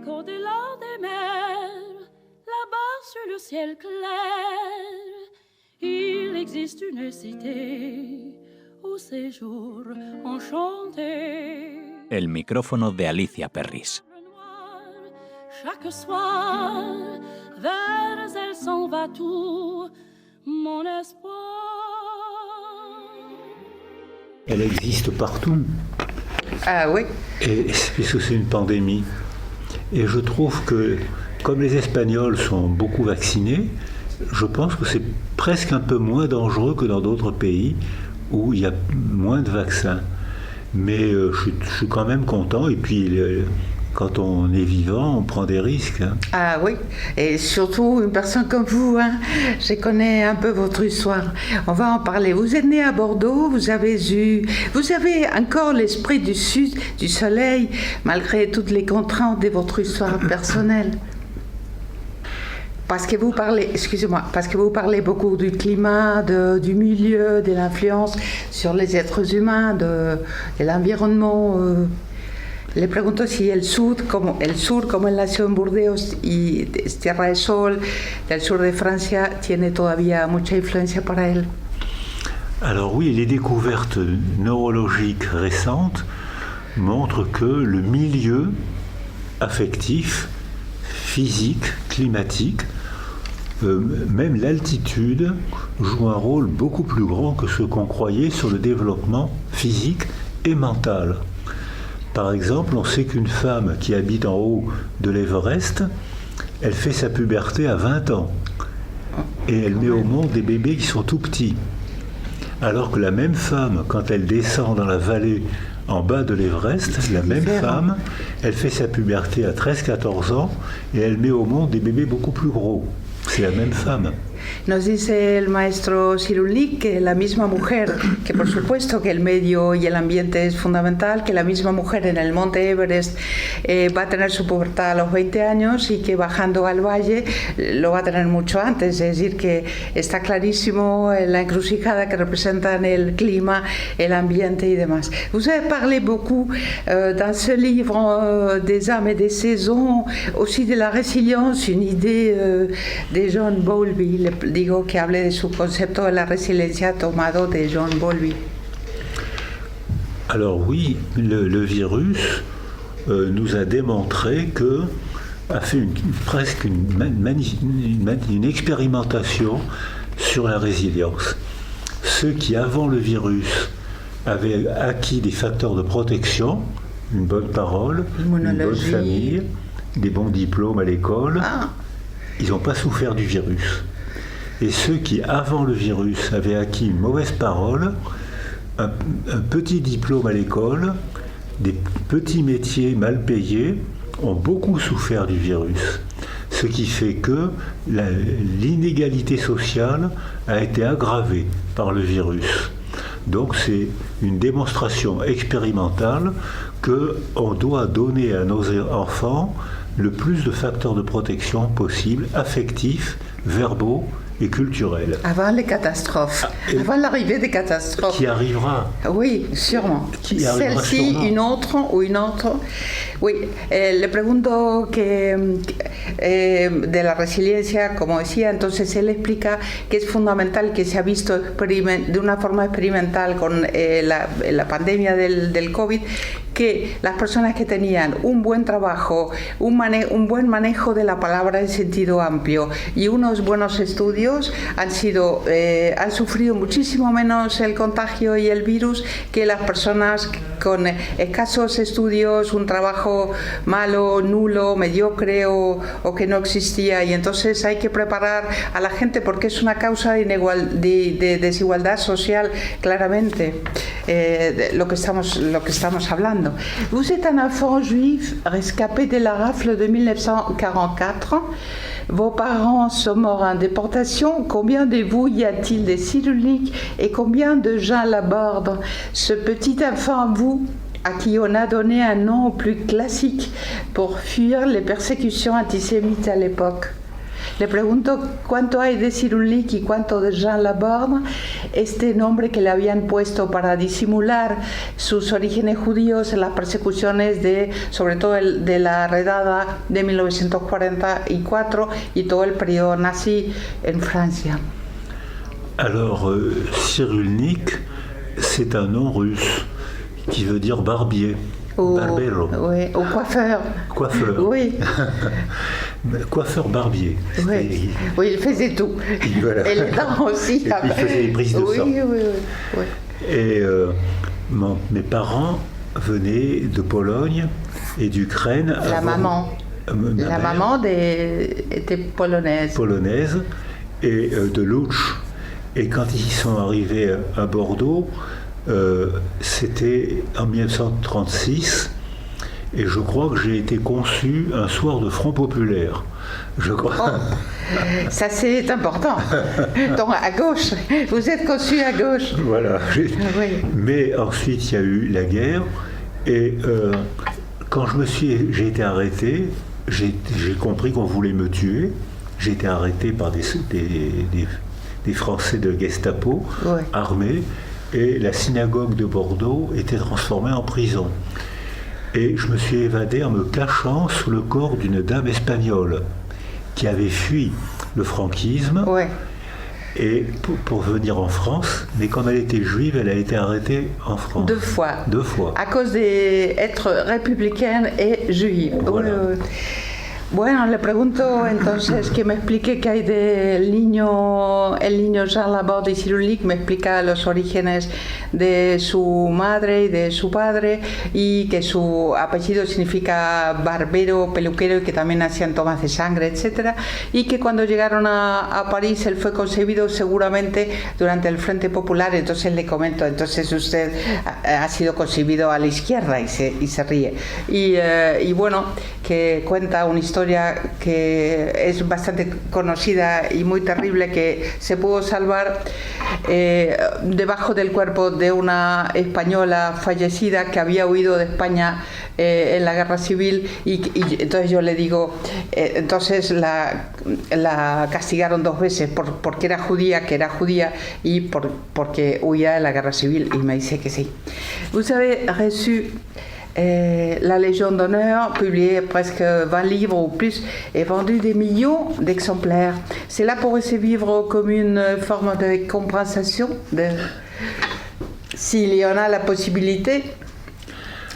qu'au-delà des mers, là-bas sur le ciel clair, il existe une cité au séjour enchanté. El micrófono de Alicia Perris. Chaque soir, vers elle s'en va tout mon espoir. Elle existe partout. Ah oui. Et puisque c'est une pandémie. Et je trouve que, comme les Espagnols sont beaucoup vaccinés, je pense que c'est presque un peu moins dangereux que dans d'autres pays où il y a moins de vaccins. Mais je suis quand même content. Et puis, quand on est vivant, on prend des risques. Hein. Ah oui, et surtout une personne comme vous, hein, je connais un peu votre histoire. On va en parler. Vous êtes né à Bordeaux, vous avez encore l'esprit du sud, du soleil, malgré toutes les contraintes de votre histoire personnelle. Parce que vous parlez beaucoup du climat, du milieu, de l'influence sur les êtres humains, de l'environnement. Le pregunto si el sur, como él nació en Burdeos y es tierra de sol, del sur de Francia, tiene todavía mucha influencia para él. Alors oui, les découvertes neurologiques récentes montrent que le milieu affectif, physique, climatique, même l'altitude joue un rôle beaucoup plus grand que ce qu'on croyait sur le développement physique et mental. Par exemple, on sait qu'une femme qui habite en haut de l'Everest, elle fait sa puberté à 20 ans. Et elle met au monde des bébés qui sont tout petits. Alors que la même femme, quand elle descend dans la vallée en bas de l'Everest, la même femme, elle fait sa puberté à 13-14 ans et elle met au monde des bébés beaucoup plus gros. C'est la même femme. Nos dice el maestro Cyrulnik que la misma mujer, que por supuesto que el medio y el ambiente es fundamental, que la misma mujer en el monte Everest va a tener su pubertad a los 20 años y que bajando al valle lo va a tener mucho antes. Es decir, que está clarísimo la encrucijada que representan el clima, el ambiente y demás. Vous avez parlé beaucoup dans ce livre des âmes et des saisons, aussi de la résilience, une idée de John Bowlby. Digo que hable de su concepto de la resiliencia tomado de John Bowlby. Alors oui, le virus nous a démontré a fait presque une expérimentation sur la résilience. Ceux qui, avant le virus, avaient acquis des facteurs de protection, une bonne parole, une bonne famille, des bons diplômes à l'école, ils n'ont pas souffert du virus. Et ceux qui, avant le virus, avaient acquis une mauvaise parole, un petit diplôme à l'école, des petits métiers mal payés, ont beaucoup souffert du virus. Ce qui fait que l'inégalité sociale a été aggravée par le virus. Donc c'est une démonstration expérimentale qu'on doit donner à nos enfants le plus de facteurs de protection possible, affectifs, verbaux et culturels. Avant les catastrophes, avant l'arrivée des catastrophes. Qui arrivera. Oui, sûrement. Celle-ci, une autre ou une autre. Oui, le pregunto que de la resiliencia, como decía, entonces él explica que es fundamental, que se ha visto de una forma experimental con la pandemia del COVID, que las personas que tenían un buen trabajo, un buen manejo de la palabra en sentido amplio y unos buenos estudios han sufrido muchísimo menos el contagio y el virus que las personas con escasos estudios, un trabajo malo, nulo, mediocre o que no existía, y entonces hay que preparar a la gente porque es una causa de desigualdad social claramente, lo que estamos hablando. Vous êtes un enfant juif rescapé de la rafle de 1944. Vos parents sont morts en déportation. Combien de vous y a-t-il des Cyrulnik et combien de Jean Laborde? Ce petit enfant, vous, à qui on a donné un nom plus classique pour fuir les persécutions antisémites à l'époque. Le pregunto cuánto hay de Cyrulnik y cuánto de Jean Laborde, este nombre que le habían puesto para disimular sus orígenes judíos en las persecuciones sobre todo de la redada de 1944 y todo el periodo nazi en Francia. Alors, Cyrulnik, c'est un nom russe qui veut dire barbier, barbero. Oui, ou coiffeur. Coiffeur. Oui. Coiffeur barbier. Oui. Oui, il faisait tout. Et, voilà. Et les dents aussi. Et puis il faisait les prises de sang. Oui. Et mes parents venaient de Pologne et d'Ukraine. La maman. La maman était polonaise. Polonaise et de Łódź. Et quand ils sont arrivés à Bordeaux, c'était en 1936, et je crois que j'ai été conçu un soir de Front Populaire. Je crois. Oh, ça c'est important. Donc à gauche, vous êtes conçu à gauche. Voilà. Oui. Mais ensuite il y a eu la guerre, et quand j'ai été arrêté, j'ai compris qu'on voulait me tuer. J'ai été arrêté par des Français de Gestapo, ouais, armés, et la synagogue de Bordeaux était transformée en prison. Et je me suis évadé en me cachant sous le corps d'une dame espagnole qui avait fui le franquisme, ouais, et pour venir en France, mais comme elle était juive, elle a été arrêtée en France. 2 fois. 2 fois. À cause d'être républicaine et juive. Voilà. Bueno, le pregunto entonces que me explique qué hay del niño, el niño Jean Laborde y Cyrulnik, me explica los orígenes de su madre y de su padre, y que su apellido significa barbero, peluquero, y que también hacían tomas de sangre, etc. Y que cuando llegaron a París él fue concebido seguramente durante el Frente Popular. Entonces le comento, entonces usted ha sido concebido a la izquierda, y se ríe. Y bueno, que cuenta una historia que es bastante conocida y muy terrible, que se pudo salvar debajo del cuerpo de una española fallecida que había huido de España en la guerra civil, y entonces yo le digo, entonces la castigaron 2 veces porque era judía, y porque huía de la guerra civil, y me dice que sí. Vous avez reçu la Légion d'honneur, publiée presque 20 livres ou plus, et vendu des millions d'exemplaires. Cela pourrait se vivre comme une forme de compensation, s'il y en a la posibilité.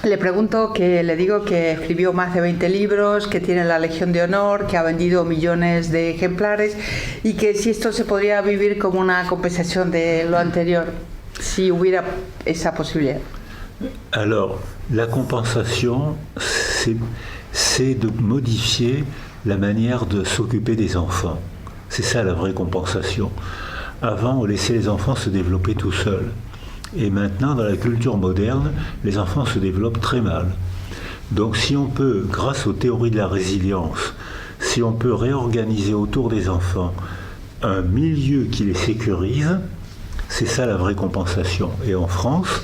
Le pregunto, que le digo que escribió más de 20 libros, que tiene la Legión de Honor, que ha vendido millones de ejemplares, y que si esto se podría vivir como una compensación de lo anterior, si hubiera esa posibilidad. Alors, la compensation, c'est de modifier la manière de s'occuper des enfants. C'est ça la vraie compensation. Avant, on laissait les enfants se développer tout seuls. Et maintenant, dans la culture moderne, les enfants se développent très mal. Donc si on peut, grâce aux théories de la résilience, si on peut réorganiser autour des enfants un milieu qui les sécurise, c'est ça la vraie compensation. Et en France,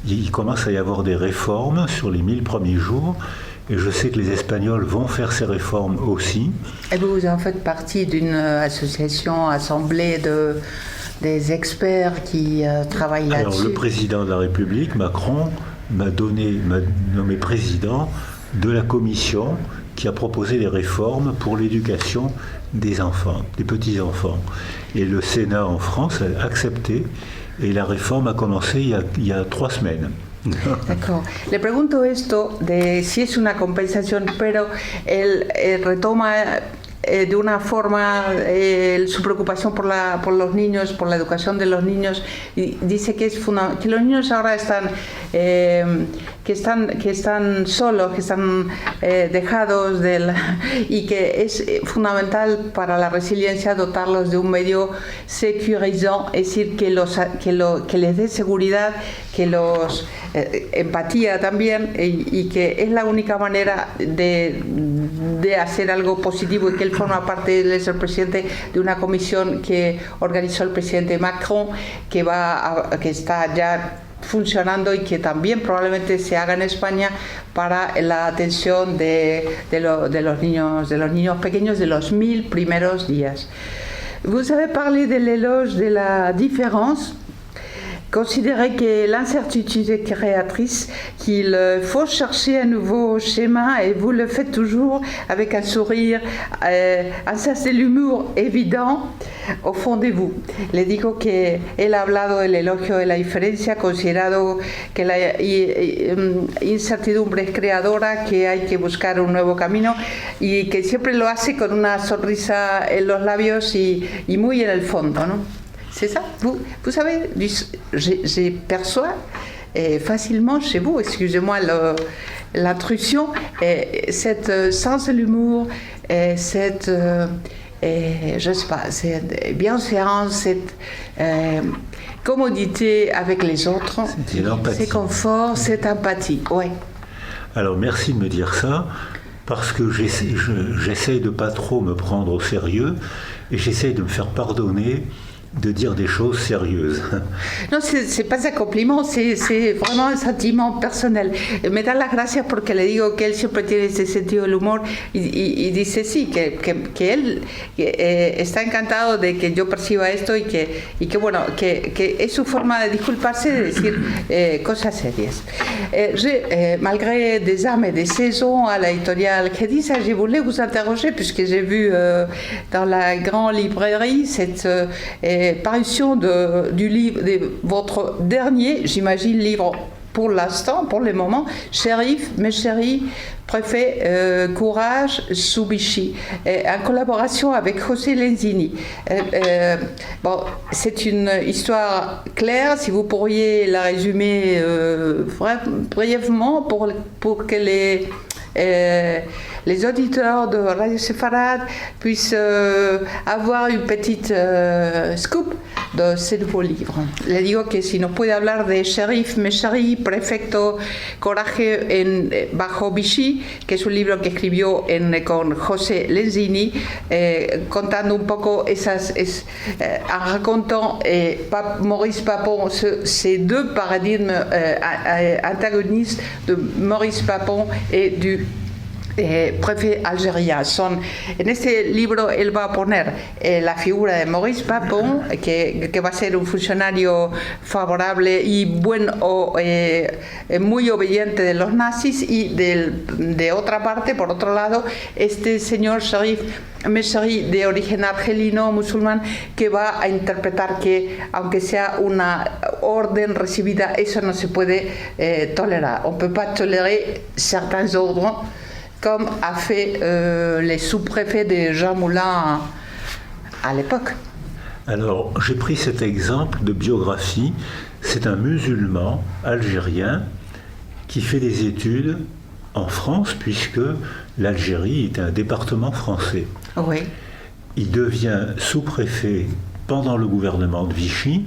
il commence à y avoir des réformes sur les 1000 premiers jours, et je sais que les Espagnols vont faire ces réformes aussi. Et vous en faites partie d'une association assemblée des experts qui travaillent là-dessus. Alors le président de la République, Macron, m'a nommé président de la commission qui a proposé les réformes pour l'éducation des enfants, des petits-enfants. Et le Sénat en France a accepté, et la réforme a commencé il y a 3 semaines. D'accord. Le pregunto esto de si es una compensación, pero él retoma de una forma su preocupación por los niños, por la educación de los niños, y dice que que los niños ahora están solos, que están dejados y que es fundamental para la resiliencia dotarlos de un medio securizante, es decir, que les dé seguridad, que los empatía también, y que es la única manera de hacer algo positivo, y que él forma parte, él es el presidente de una comisión que organizó el presidente Macron, que está ya funcionando y que también probablemente se haga en España para la atención de los niños pequeños de los 1000 primeros días. Vous avez parlé de l'éloge de la différence. Considérez que l'incertitude est créatrice, qu'il faut chercher un nouveau schéma et vous le faites toujours avec un sourire, un sens de l'humour évident au fond de vous. Le digo que él ha hablado del elogio de la diferencia, considerado que la incertidumbre es creadora, que hay que buscar un nuevo camino y que siempre lo hace con una sonrisa en los labios y muy en el fondo, ¿no? C'est ça, vous savez, je perçois facilement chez vous, excusez-moi l'intrusion, cette sens de l'humour, cette, je sais pas, cette bienséance, cette commodité avec les autres, c'est confort, cette empathie, ouais. Alors merci de me dire ça, parce que j'essaye de pas trop me prendre au sérieux et j'essaye de me faire pardonner de dire des choses sérieuses. No, c'est pas un compliment, c'est vraiment un sentiment personnel. Me da las gracias porque le digo que él siempre tiene ese sentido del humor y dice sí, que él está encantado de que yo perciba esto y que bueno, que es su forma de disculparse, de decir cosas serias. Malgré des âmes et des saisons à l'éditorial Crédit, je voulais vous interroger puisque j'ai vu dans la grande librairie cette parution du livre, de votre dernier, j'imagine, livre pour l'instant, pour le moment, Chérif, mes chéris, préfet Courage Soubichi, en collaboration avec José Lenzini. Bon, c'est une histoire claire, si vous pourriez la résumer brièvement pour que les auditeurs de Radio Sefarad puissent avoir une petite scoop de ce nouveau livre. Le digo que si nos puede hablar de Sheriff Meshari, prefecto Coraje bajo Vichy, que es un libro que escribió con José Lenzini, contando un poco en racontant Maurice Papon, ces deux paradigmes antagonistes de Maurice Papon et du préfet algérien. En este libro él va a poner la figura de Maurice Papon, que va a ser un funcionario favorable y muy obediente de los nazis, y de otra parte, por otro lado, este señor Sharif Meshari, de origen argelino musulmán, que va a interpretar que aunque sea una orden recibida, eso no se puede tolerar. On ne peut pas tolérer certains ordres, comme a fait les sous-préfets de Jean Moulin à l'époque. Alors, j'ai pris cet exemple de biographie. C'est un musulman algérien qui fait des études en France, puisque l'Algérie est un département français. Oui. Il devient sous-préfet pendant le gouvernement de Vichy,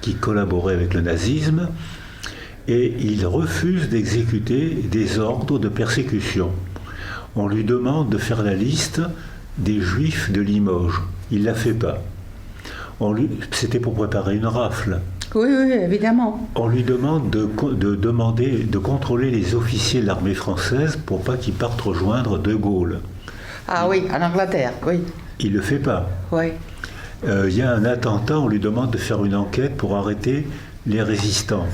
qui collaborait avec le nazisme, et il refuse d'exécuter des ordres de persécution. On lui demande de faire la liste des Juifs de Limoges. Il ne la fait pas. C'était pour préparer une rafle. Oui, évidemment. On lui demande de contrôler les officiers de l'armée française pour pas qu'ils partent rejoindre De Gaulle. Ah oui, en Angleterre, oui. Il ne le fait pas. Oui. Il y a un attentat, on lui demande de faire une enquête pour arrêter les résistants.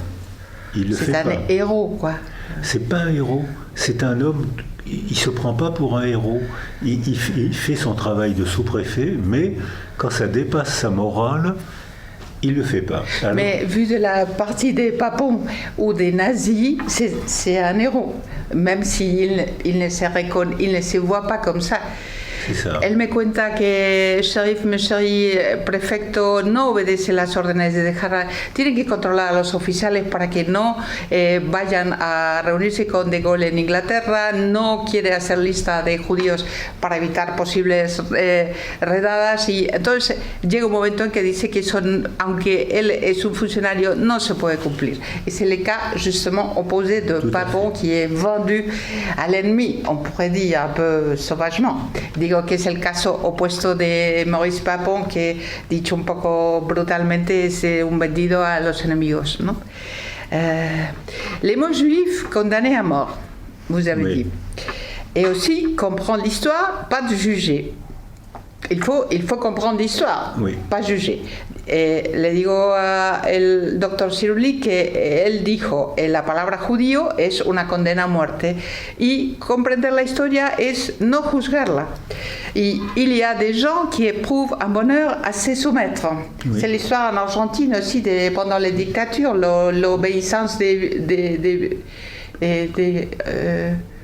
Il le fait pas. C'est un héros, quoi. C'est pas un héros, c'est un homme. Il se prend pas pour un héros. Il fait son travail de sous-préfet, mais quand ça dépasse sa morale, il le fait pas. Alors, mais vu de la partie des Papons ou des nazis, c'est un héros, même s'il il ne se voit pas comme ça. Él me cuenta que Sharif Meshari, prefecto, no obedece las órdenes de dejar, tienen que controlar a los oficiales para que no vayan a reunirse con De Gaulle en Inglaterra, no quiere hacer lista de judíos para evitar posibles redadas, y entonces llega un momento en que dice que aunque él es un funcionario, no se puede cumplir. Et c'est le cas justement opposé de Papon, qui est vendu à l'ennemi, on pourrait dire un peu sauvagement. Digo que es el caso opuesto de Maurice Papon, que dicho un poco brutalmente es un vendido a los enemigos, ¿no? Les mots juifs condamnés à mort, vous avez dit. Et aussi comprendre l'histoire, pas de juger. Il faut comprendre l'histoire, pas juger. Le digo al doctor Ciruli que él dijo la palabra judío es una condena a muerte y comprender la historia es no juzgarla. Y il y a des gens qui éprouvent un bonheur à se soumettre. Oui. C'est l'histoire en Argentine aussi pendant les dictatures, l'obéissance des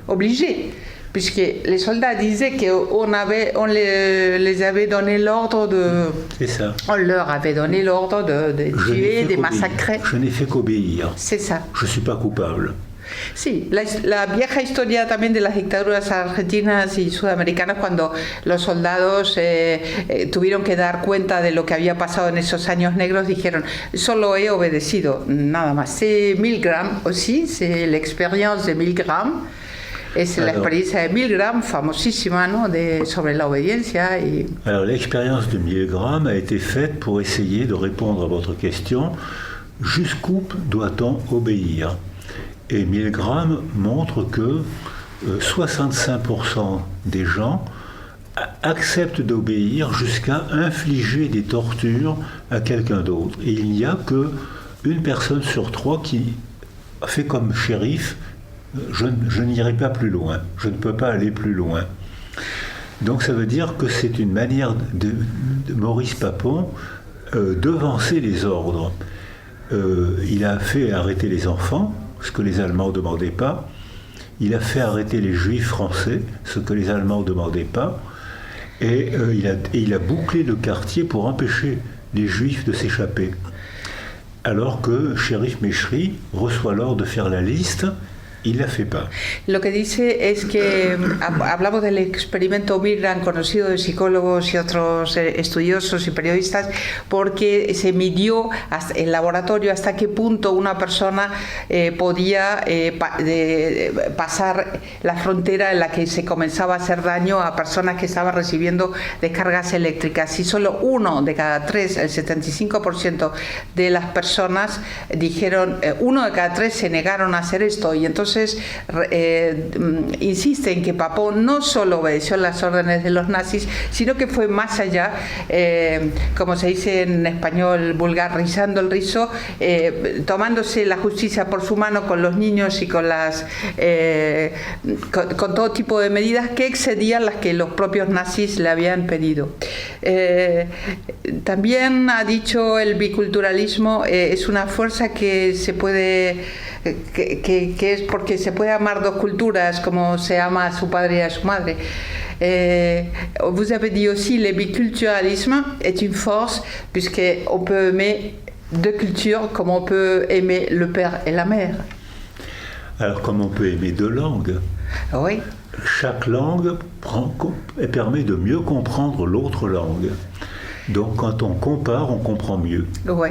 obligés. Puisque les soldats disaient qu'on les avait donné l'ordre de... C'est ça. On leur avait donné l'ordre de tuer, de massacrer. Je n'ai fait qu'obéir. C'est ça. Je ne suis pas coupable. Sí, la vieja historia también de las dictaduras argentinas y sudamericanas cuando los soldados tuvieron que dar cuenta de lo que había pasado en esos años negros, dijeron, solo he obedecido, nada más. C'est Milgram aussi, c'est l'expérience de Milgram. Es la experiencia de Milgram, famosísima, ¿no? Sobre la obediencia. Alors l'expérience de Milgram a été faite pour essayer de répondre à votre question, jusqu'où doit-on obéir? Et Milgram montre que 65% des gens acceptent d'obéir jusqu'à infliger des tortures à quelqu'un d'autre. Et il n'y a qu'une personne sur 3 qui fait comme shérif. Je n'irai pas plus loin, je ne peux pas aller plus loin. Donc ça veut dire que c'est une manière de Maurice Papon devancer les ordres. Il a fait arrêter les enfants, ce que les Allemands ne demandaient pas. Il a fait arrêter les Juifs français, ce que les Allemands ne demandaient pas. Et il a bouclé le quartier pour empêcher les Juifs de s'échapper. Alors que Shérif Mechri reçoit l'ordre de faire la liste. Y la fait pas. Lo que dice es que hablamos del experimento Milgram, conocido de psicólogos y otros estudiosos y periodistas, porque se midió en laboratorio hasta qué punto una persona podía pasar la frontera en la que se comenzaba a hacer daño a personas que estaban recibiendo descargas eléctricas. Y solo 1 de cada 3, el 75% de las personas dijeron, 1 de cada 3 se negaron a hacer esto. Y entonces insiste en que Papon no solo obedeció las órdenes de los nazis, sino que fue más allá, como se dice en español vulgar, rizando el rizo, tomándose la justicia por su mano con los niños y con todo tipo de medidas que excedían las que los propios nazis le habían pedido. También ha dicho el biculturalismo es una fuerza que se puede... Que es porque se puede amar 2 culturas como se ama a su padre y a su madre. Vous avez dit aussi le biculturalisme est une force puisqu'on peut aimer 2 cultures comme on peut aimer le père et la mère. Alors comme on peut aimer 2 langues. Oui. Chaque langue permet de mieux comprendre l'autre langue. Donc quand on compare, on comprend mieux. Oui.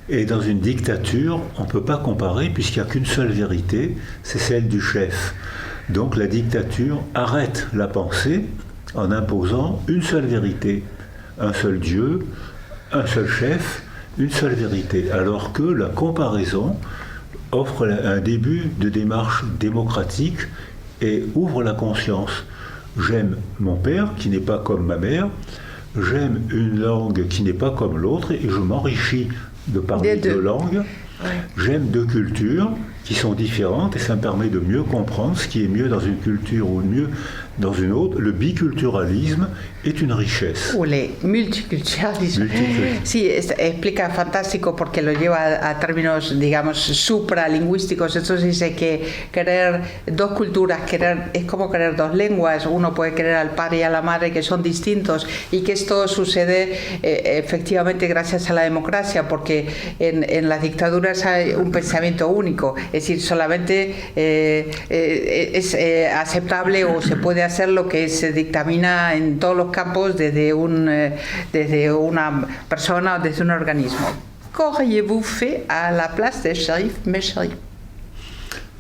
Et dans une dictature, on ne peut pas comparer puisqu'il n'y a qu'une seule vérité, c'est celle du chef. Donc la dictature arrête la pensée en imposant une seule vérité, un seul Dieu, un seul chef, une seule vérité. Alors que la comparaison offre un début de démarche démocratique et ouvre la conscience. J'aime mon père qui n'est pas comme ma mère, j'aime une langue qui n'est pas comme l'autre et je m'enrichis de parler 2 langues. Ouais. J'aime 2 cultures qui sont différentes et ça me permet de mieux comprendre ce qui est mieux dans une culture ou mieux dans une autre. Le biculturalisme est une richesse. O el multiculturalismo. Sí, explica fantástico porque lo lleva a términos, digamos, supralingüísticos. Entonces dice que querer 2 culturas, es como querer 2 lenguas. Uno puede querer al padre y a la madre que son distintos y que esto sucede efectivamente gracias a la democracia porque en las dictaduras hay un pensamiento único. Es decir, solamente es aceptable o se puede hacer lo que se dictamina en todos los campos desde una persona o desde un organismo. Qu'auriez-vous fait à la place de Shérif Mechri?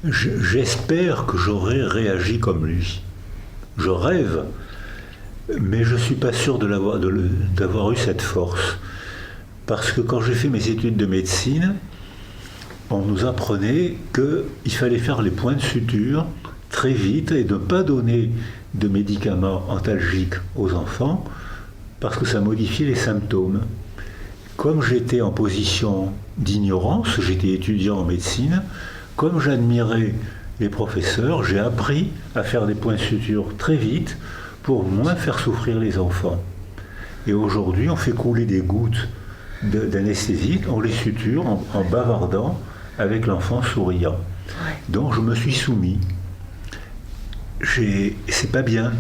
J'espère que j'aurais réagi comme lui. Je rêve, mais je ne suis pas sûr d'avoir eu cette force. Parce que quand j'ai fait mes études de médecine, on nous apprenait qu'il fallait faire les points de suture très vite et de ne pas donner de médicaments antalgiques aux enfants parce que ça modifiait les symptômes. Comme j'étais en position d'ignorance, j'étais étudiant en médecine, comme j'admirais les professeurs, j'ai appris à faire des points de suture très vite pour moins faire souffrir les enfants. Et aujourd'hui, on fait couler des gouttes d'anesthésie, on les suture en bavardant avec l'enfant souriant. Donc je me suis soumis. C'est pas bien.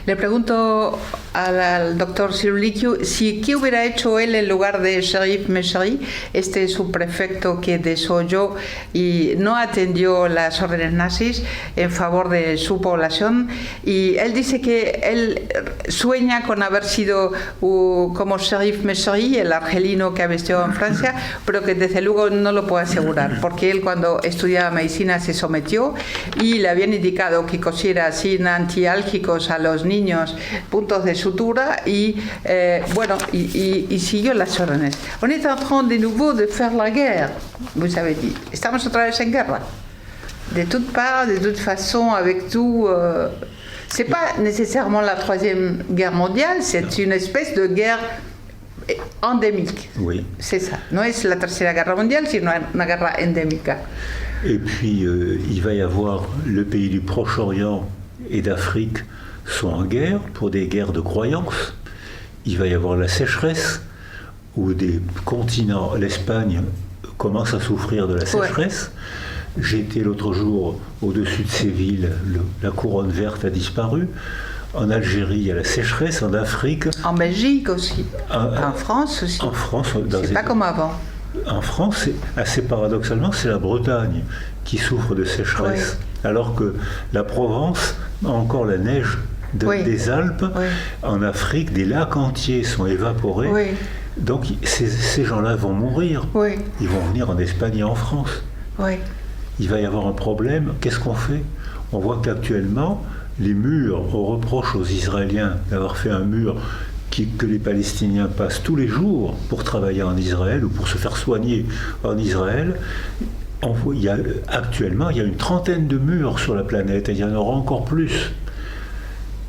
Le pregunto al doctor Cirulicu si qué hubiera hecho él en lugar de Sherif Mesri, este subprefecto que desoyó y no atendió las órdenes nazis en favor de su población, y él dice que él sueña con haber sido como Sherif Mesri, el argelino que avestió en Francia, pero que desde luego no lo puedo asegurar, porque él cuando estudiaba medicina se sometió y le habían indicado que cosiera sin antiálgicos a los niños puntos de sutura y siguió las órdenes. On est en train de nouveau de faire la guerre, vous avez dit. Estamos otra vez en guerra. De toutes parts, de toute façon, avec tout. C'est pas nécessairement la troisième guerre mondiale, c'est une espèce de guerre endémique. Oui. C'est ça. No es la tercera guerra mondiale, sino una guerra endémica. Et puis, il va y avoir le pays du Proche-Orient et d'Afrique sont en guerre pour des guerres de croyances. Il va y avoir la sécheresse, où des continents, l'Espagne commence à souffrir de la sécheresse. Ouais. J'étais l'autre jour au-dessus de Séville, la couronne verte a disparu. En Algérie, il y a la sécheresse, en Afrique... En Belgique aussi, en France aussi. En France, c'est pas comme avant. En France, assez paradoxalement, c'est la Bretagne qui souffre de sécheresse, oui. Alors que la Provence a encore la neige des Alpes. Oui. En Afrique, des lacs entiers sont évaporés. Oui. Donc ces gens-là vont mourir. Oui. Ils vont venir en Espagne et en France. Oui. Il va y avoir un problème. Qu'est-ce qu'on fait? On voit qu'actuellement, les murs, on reproche aux Israéliens d'avoir fait un mur que les Palestiniens passent tous les jours pour travailler en Israël ou pour se faire soigner en Israël. Actuellement, il y a une trentaine de murs sur la planète et il y en aura encore plus.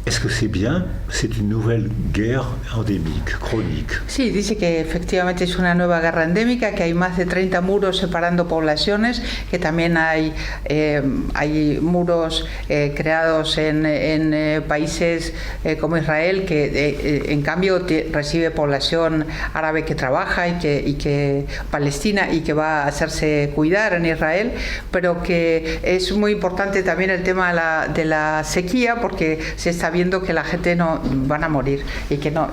¿Es que c'est bien? C'est une nouvelle guerra endémique, crónica. Sí, dice que efectivamente es una nueva guerra endémica, que hay más de 30 muros separando poblaciones, que también hay muros creados en países como Israel, que en cambio recibe población árabe que trabaja y que Palestina y que va a hacerse cuidar en Israel, pero que es muy importante también el tema de la sequía, porque se está viendo que la gente no van a morir y que no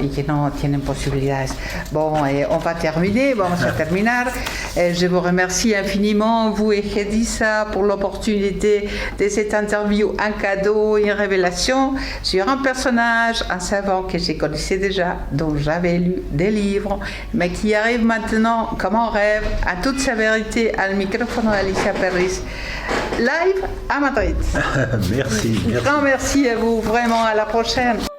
tienen posibilidades. Bon, on va terminer, vamos a terminar. Je vous remercie infiniment, vous et Khedissa, pour l'opportunité de cette interview, un cadeau, une révélation sur un personnage, un savant que je connaissais déjà, dont j'avais lu des livres, mais qui arrive maintenant comme un rêve, à toute sa vérité, al micrófono d'Alicia Perris, live à Madrid. Merci. Grand merci à vous, vraiment, à la prochaine.